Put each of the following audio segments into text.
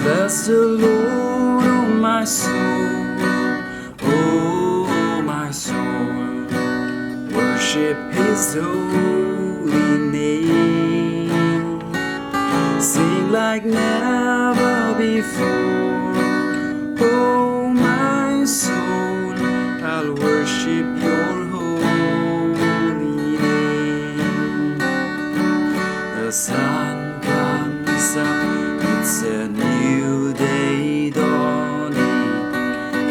Bless the Lord, oh my soul, oh my soul, worship His holy name. Sing like never before, oh my soul, I'll worship your holy name. The sun comes up, it's a new day dawning.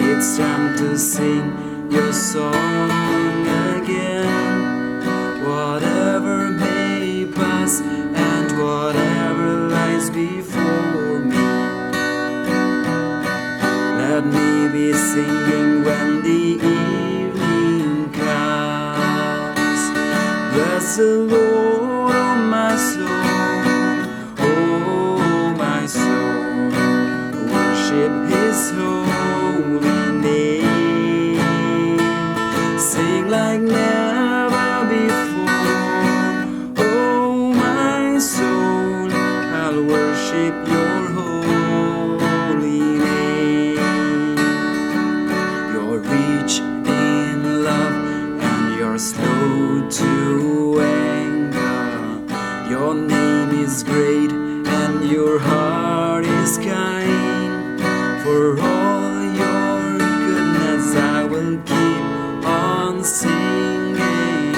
It's time to sing your song again. Whatever may pass and whatever lies before me, let me be singing when the evening comes. Bless the Lord, oh my soul, oh my soul, worship His holy name. Sing like never before, oh my soul, I'll worship your holy name. You're rich in love and you're slow to anger. Your name is great and your heart is kind. For all your goodness I will keep on singing.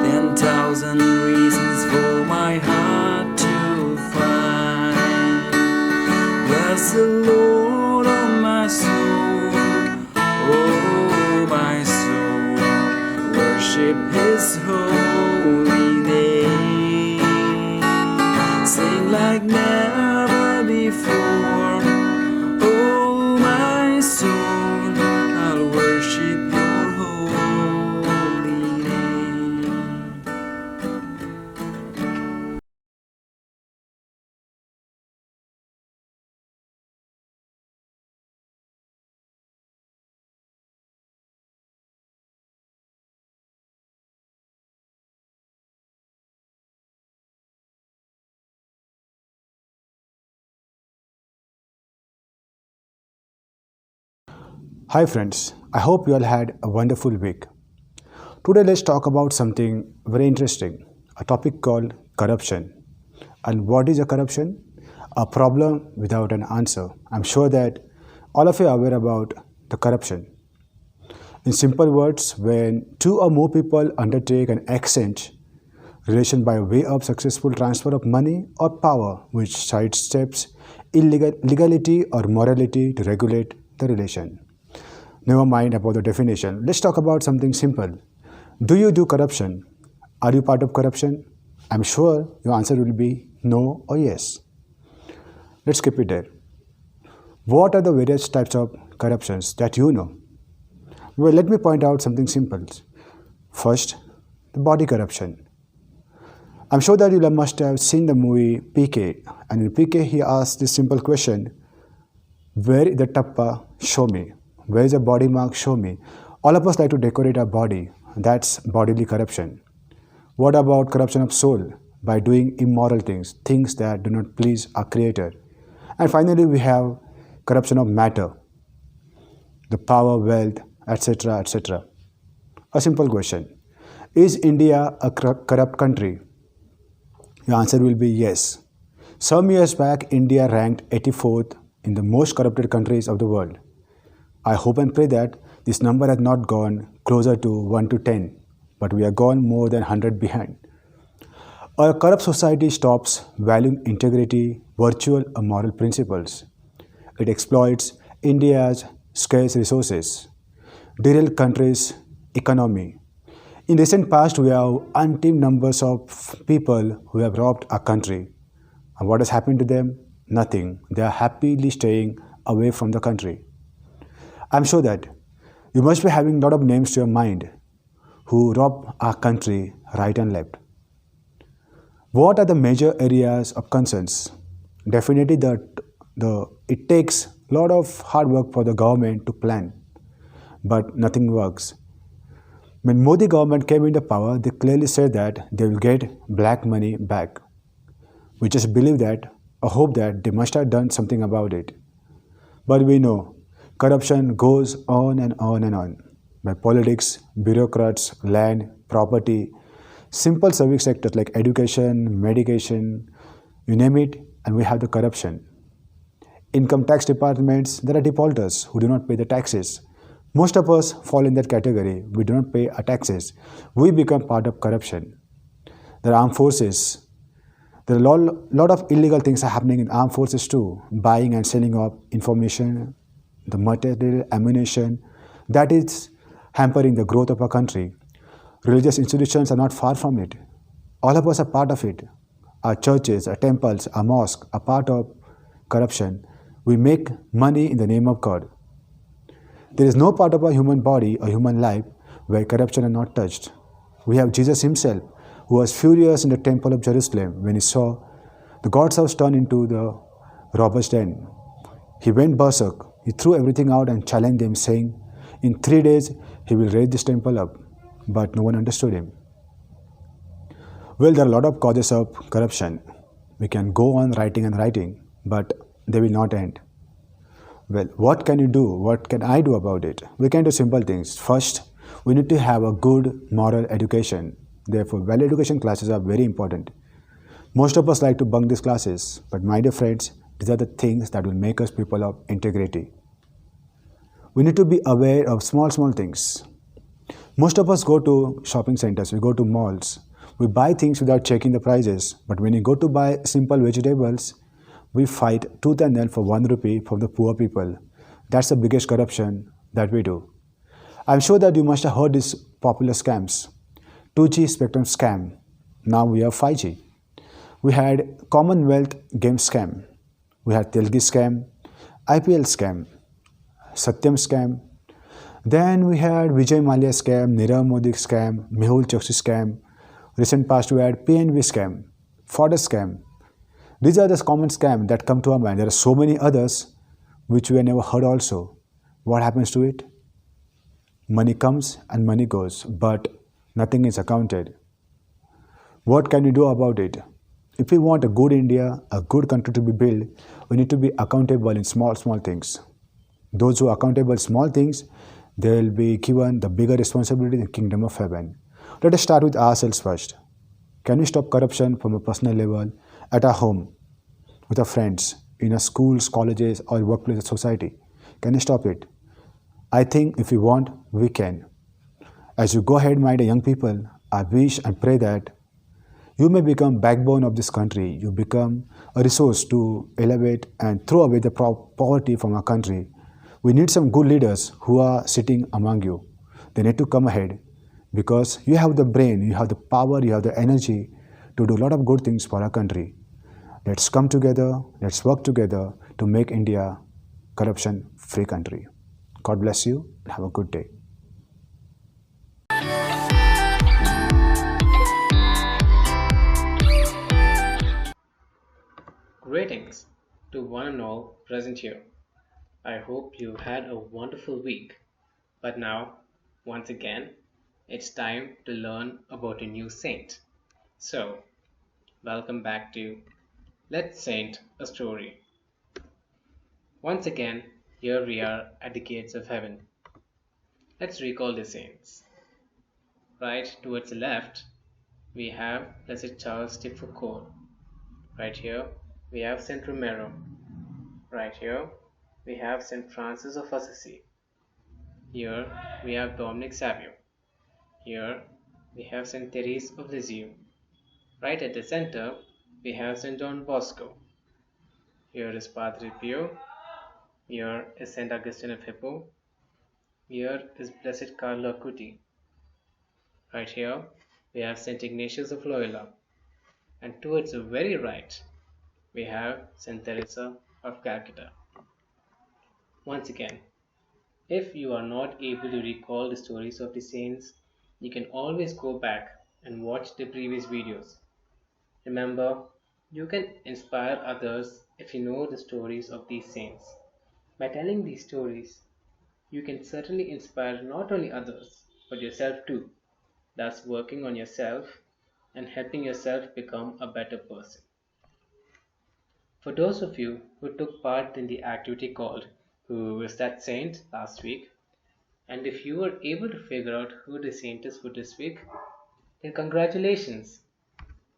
10,000 reasons for my heart to find. Bless the Lord, oh my soul, oh my soul, worship His holy name. Sing like never before, oh my soul, I'll worship your holy name. Hi friends, I hope you all had a wonderful week. Today let's talk about something very interesting, a topic called corruption. And what is a corruption? A problem without an answer. I'm sure that all of you are aware about the corruption. In simple words, when two or more people undertake an exchange relation by way of successful transfer of money or power which sidesteps legality or morality to regulate the relation. Never mind about the definition. Let's talk about something simple. Do you do corruption? Are you part of corruption? I'm sure your answer will be no or yes. Let's keep it there. What are the various types of corruptions that you know? Well, let me point out something simple. First, the body corruption. I'm sure that you must have seen the movie PK, and in PK he asked this simple question, where is the tappa? Show me. Where is the body mark? Show me. All of us like to decorate our body. That's bodily corruption. What about corruption of soul? By doing immoral things, things that do not please our Creator. And finally, we have corruption of matter, the power, wealth, etc., etc. A simple question. Is India a corrupt country? Your answer will be yes. Some years back, India ranked 84th in the most corrupted countries of the world. I hope and pray that this number has not gone closer to 1 to 10, but we are gone more than 100 behind. A corrupt society stops valuing integrity, virtual or moral principles. It exploits India's scarce resources, derail country's economy. In recent past, we have untold numbers of people who have robbed our country. And what has happened to them? Nothing. They are happily staying away from the country. I'm sure that you must be having a lot of names to your mind who rob our country right and left. What are the major areas of concerns? Definitely it takes a lot of hard work for the government to plan, but nothing works. When Modi government came into power, they clearly said that they will get black money back. We just believe that a hope that they must have done something about it. But we know corruption goes on and on and on. By politics, bureaucrats, land, property, simple civic sectors like education, medication, you name it, and we have the corruption. Income tax departments, there are defaulters who do not pay the taxes. Most of us fall in that category. We do not pay our taxes. We become part of corruption. There are armed forces. There are lot of illegal things are happening in armed forces too. Buying and selling of information, the material, ammunition, that is hampering the growth of our country. Religious institutions are not far from it. All of us are part of it. Our churches, our temples, our mosques are part of corruption. We make money in the name of God. There is no part of a human body or human life where corruption is not touched. We have Jesus himself, who was furious in the temple of Jerusalem when he saw the God's house turn into the robber's den. He went berserk. He threw everything out and challenged them, saying, in 3 days he will raise this temple up. But no one understood him. Well, there are a lot of causes of corruption. We can go on writing and writing, but they will not end. Well, what can you do? What can I do about it? We can do simple things. First, we need to have a good moral education. Therefore, value education classes are very important. Most of us like to bunk these classes, but my dear friends, these are the things that will make us people of integrity. We need to be aware of small things. Most of us go to shopping centers, we go to malls, we buy things without checking the prices. But when you go to buy simple vegetables, we fight tooth and nail for 1 rupee from the poor people. That's the biggest corruption that we do. I'm sure that you must have heard these popular scams. 2G spectrum scam. Now we have 5G. We had Commonwealth game scam. We had Telgi scam, IPL scam, Satyam scam. Then we had Vijay Mallya scam, Nirav Modi scam, Mehul Choksi scam. Recent past we had PNB scam, Fodder scam. These are the common scams that come to our mind. There are so many others which we have never heard also. What happens to it? Money comes and money goes, but nothing is accounted. What can we do about it? If we want a good India, a good country to be built, we need to be accountable in small things. Those who are accountable in small things, they will be given the bigger responsibility in the kingdom of heaven. Let us start with ourselves first. Can we stop corruption from a personal level, at our home, with our friends, in our schools, colleges, or workplace society? Can we stop it? I think if we want, we can. As you go ahead, my dear young people, I wish and pray that you may become backbone of this country. You become a resource to elevate and throw away the poverty from our country. We need some good leaders who are sitting among you. They need to come ahead because you have the brain, you have the power, you have the energy to do a lot of good things for our country. Let's come together, let's work together to make India corruption-free country. God bless you and have a good day. Greetings to one and all present here. I hope you had a wonderful week. But now, once again, it's time to learn about a new saint. So, welcome back to Let's Saint a Story. Once again, here we are at the gates of heaven. Let's recall the saints. Right towards the left, we have Blessed Charles de Foucault. Right here, we have Saint Romero. Right here, we have Saint Francis of Assisi. Here, we have Dominic Savio. Here, we have Saint Therese of Lisieux. Right at the center, we have Saint John Bosco. Here is Padre Pio. Here is Saint Augustine of Hippo. Here is Blessed Carlo Acuti. Right here, we have Saint Ignatius of Loyola. And towards the very right, we have Saint Teresa of Calcutta. Once again, if you are not able to recall the stories of the saints, you can always go back and watch the previous videos. Remember, you can inspire others if you know the stories of these saints. By telling these stories, you can certainly inspire not only others, but yourself too, thus working on yourself and helping yourself become a better person. For those of you who took part in the activity called Who is That Saint last week, and if you were able to figure out who the saint is for this week, then congratulations!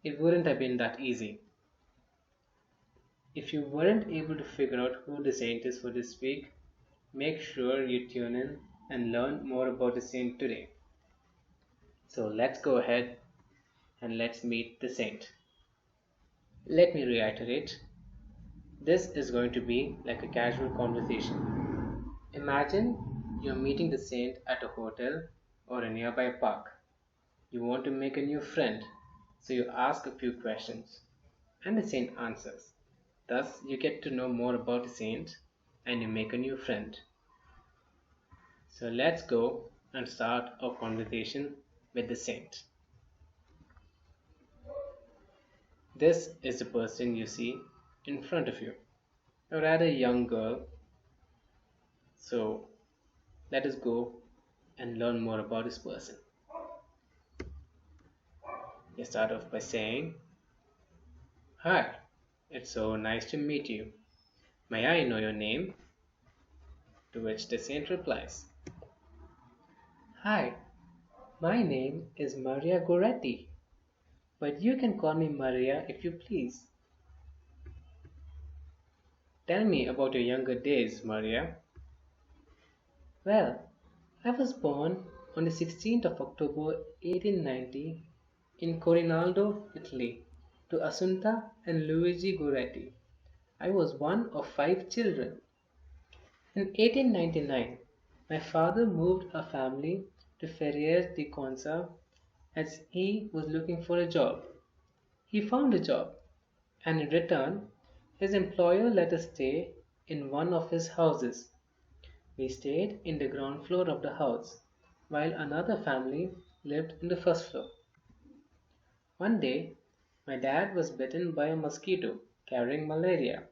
It wouldn't have been that easy. If you weren't able to figure out who the saint is for this week, make sure you tune in and learn more about the saint today. So let's go ahead and let's meet the saint. Let me reiterate, this is going to be like a casual conversation. Imagine you're meeting the saint at a hotel or a nearby park. You want to make a new friend, so you ask a few questions, and the saint answers. Thus, you get to know more about the saint and you make a new friend. So let's go and start our conversation with the saint. This is the person you see in front of you, a rather young girl. So let us go and learn more about this person. You start off by saying, "Hi, it's so nice to meet you. May I know your name?" To which the saint replies, "Hi, my name is Maria Goretti, but you can call me Maria if you please." "Tell me about your younger days, Maria." "Well, I was born on the 16th of October 1890 in Corinaldo, Italy, to Assunta and Luigi Goretti. I was one of 5 children. In 1899, my father moved our family to Ferriere di Conza as he was looking for a job. He found a job, and in return, his employer let us stay in one of his houses. We stayed in the ground floor of the house, while another family lived in the first floor. One day, my dad was bitten by a mosquito carrying malaria.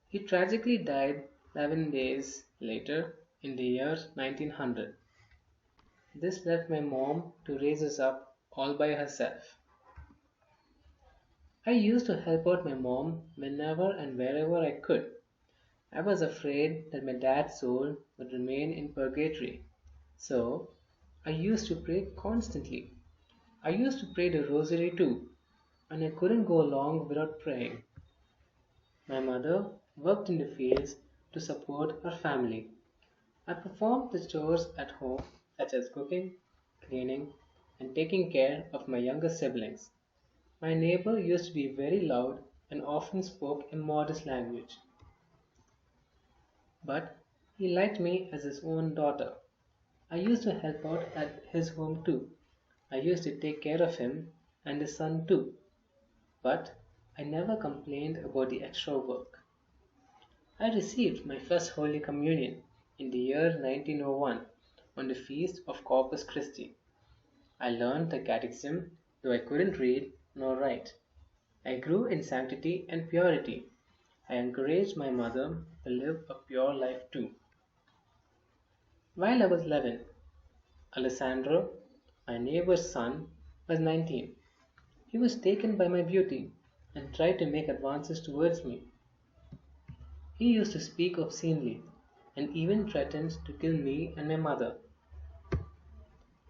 He tragically died 11 days later in the year 1900. This left my mom to raise us up all by herself. I used to help out my mom whenever and wherever I could. I was afraid that my dad's soul would remain in purgatory, so I used to pray constantly. I used to pray the rosary too, and I couldn't go long without praying. My mother worked in the fields to support her family. I performed the chores at home, such as cooking, cleaning, and taking care of my younger siblings. My neighbor used to be very loud and often spoke immodest language, but he liked me as his own daughter. I used to help out at his home too. I used to take care of him and his son too, but I never complained about the extra work. I received my first Holy Communion in the year 1901 on the feast of Corpus Christi. I learned the Catechism, though I couldn't read nor write. I grew in sanctity and purity. I encouraged my mother to live a pure life too. While I was 11, Alessandro, my neighbor's son, was 19. He was taken by my beauty and tried to make advances towards me. He used to speak obscenely and even threatened to kill me and my mother.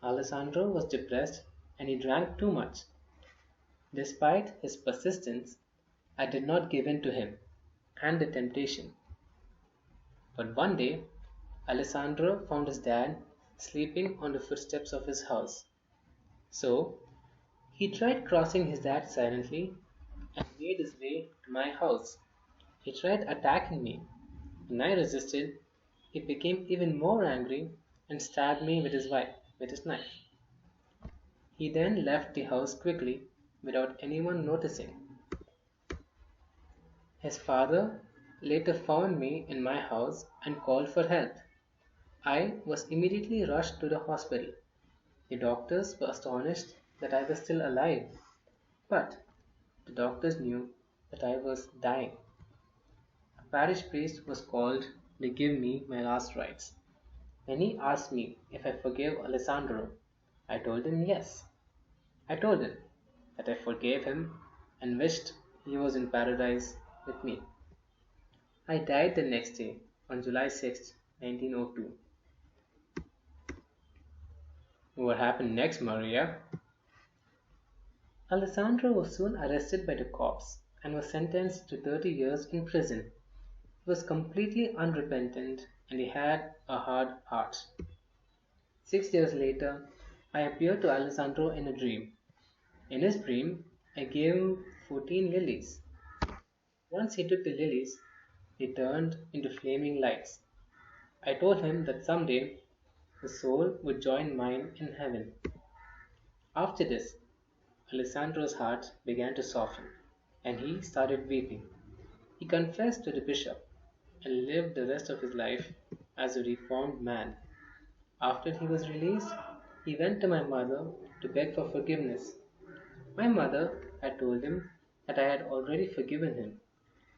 Alessandro was depressed and he drank too much. Despite his persistence, I did not give in to him and the temptation. But one day, Alessandro found his dad sleeping on the footsteps of his house. So, he tried crossing his dad silently and made his way to my house. He tried attacking me. When I resisted, he became even more angry and stabbed me with his knife. He then left the house quickly without anyone noticing. His father later found me in my house and called for help. I was immediately rushed to the hospital. The doctors were astonished that I was still alive, but the doctors knew that I was dying. A parish priest was called to give me my last rites. When he asked me if I forgave Alessandro, I told him yes. I told him that I forgave him and wished he was in paradise with me. I died the next day, on July 6, 1902. What happened next, Maria? Alessandro was soon arrested by the cops and was sentenced to 30 years in prison. He was completely unrepentant and he had a hard heart. 6 years later, I appeared to Alessandro in a dream. In his dream, I gave him 14 lilies. Once he took the lilies, they turned into flaming lights. I told him that someday his soul would join mine in heaven. After this, Alessandro's heart began to soften, and he started weeping. He confessed to the bishop and lived the rest of his life as a reformed man. After he was released, he went to my mother to beg for forgiveness. My mother had told him that I had already forgiven him,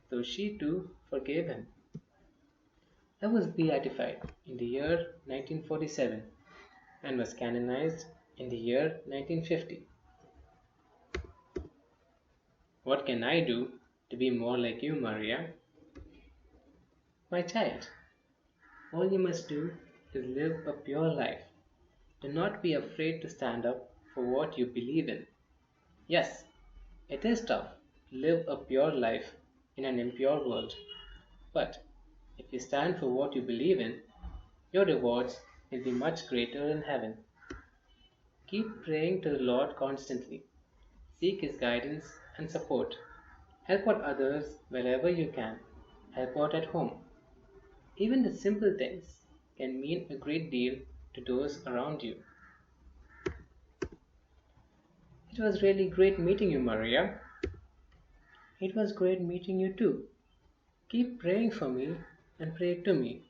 though she too forgave him. I was beatified in the year 1947 and was canonized in the year 1950. What can I do to be more like you, Maria? My child, all you must do is live a pure life. Do not be afraid to stand up for what you believe in. Yes, it is tough to live a pure life in an impure world, but if you stand for what you believe in, your rewards will be much greater in heaven. Keep praying to the Lord constantly. Seek His guidance and support. Help out others wherever you can. Help out at home. Even the simple things can mean a great deal to those around you. It was really great meeting you, Maria. It was great meeting you too. Keep praying for me and pray to me.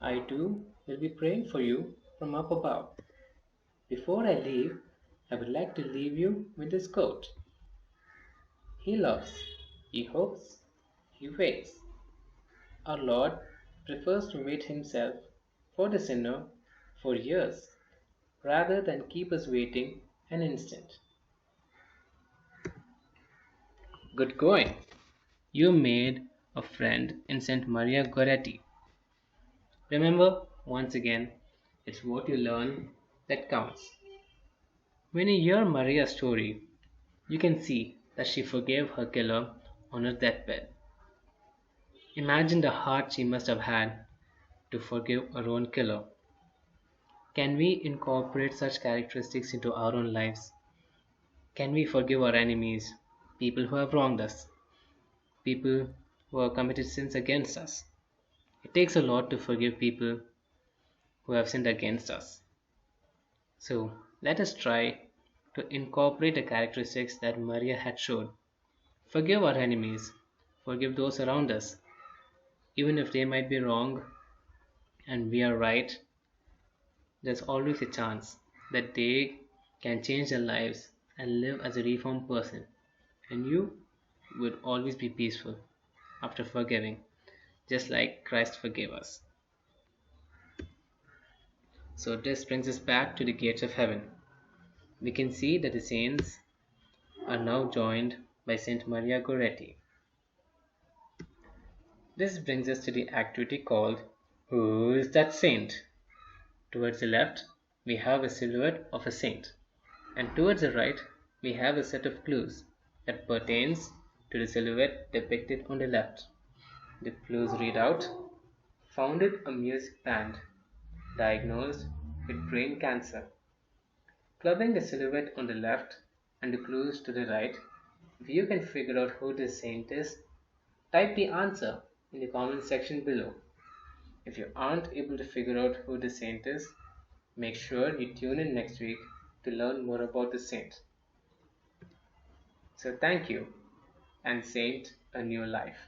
I too will be praying for you from up above. Before I leave, I would like to leave you with this quote. He loves, he hopes, he waits. Our Lord prefers to wait himself for the sinner for years rather than keep us waiting an instant. Good going! You made a friend in St. Maria Goretti. Remember, once again, it's what you learn that counts. When you hear Maria's story, you can see that she forgave her killer on her deathbed. Imagine the heart she must have had to forgive her own killer. Can we incorporate such characteristics into our own lives? Can we forgive our enemies, people who have wronged us, people who have committed sins against us? It takes a lot to forgive people who have sinned against us. So let us try to incorporate the characteristics that Maria had showed. Forgive our enemies, forgive those around us, even if they might be wrong and we are right. There's always a chance that they can change their lives and live as a reformed person, and you would always be peaceful after forgiving, just like Christ forgave us. So, this brings us back to the gates of heaven. We can see that the saints are now joined by Saint Maria Goretti. This brings us to the activity called Who is that saint? Towards the left, we have a silhouette of a saint, and towards the right, we have a set of clues that pertains to the silhouette depicted on the left. The clues read out: founded a music band, diagnosed with brain cancer. Clubbing the silhouette on the left and the clues to the right, if you can figure out who this saint is, type the answer in the comment section below. If you aren't able to figure out who the saint is, make sure you tune in next week to learn more about the saint. So thank you, and saint a new life.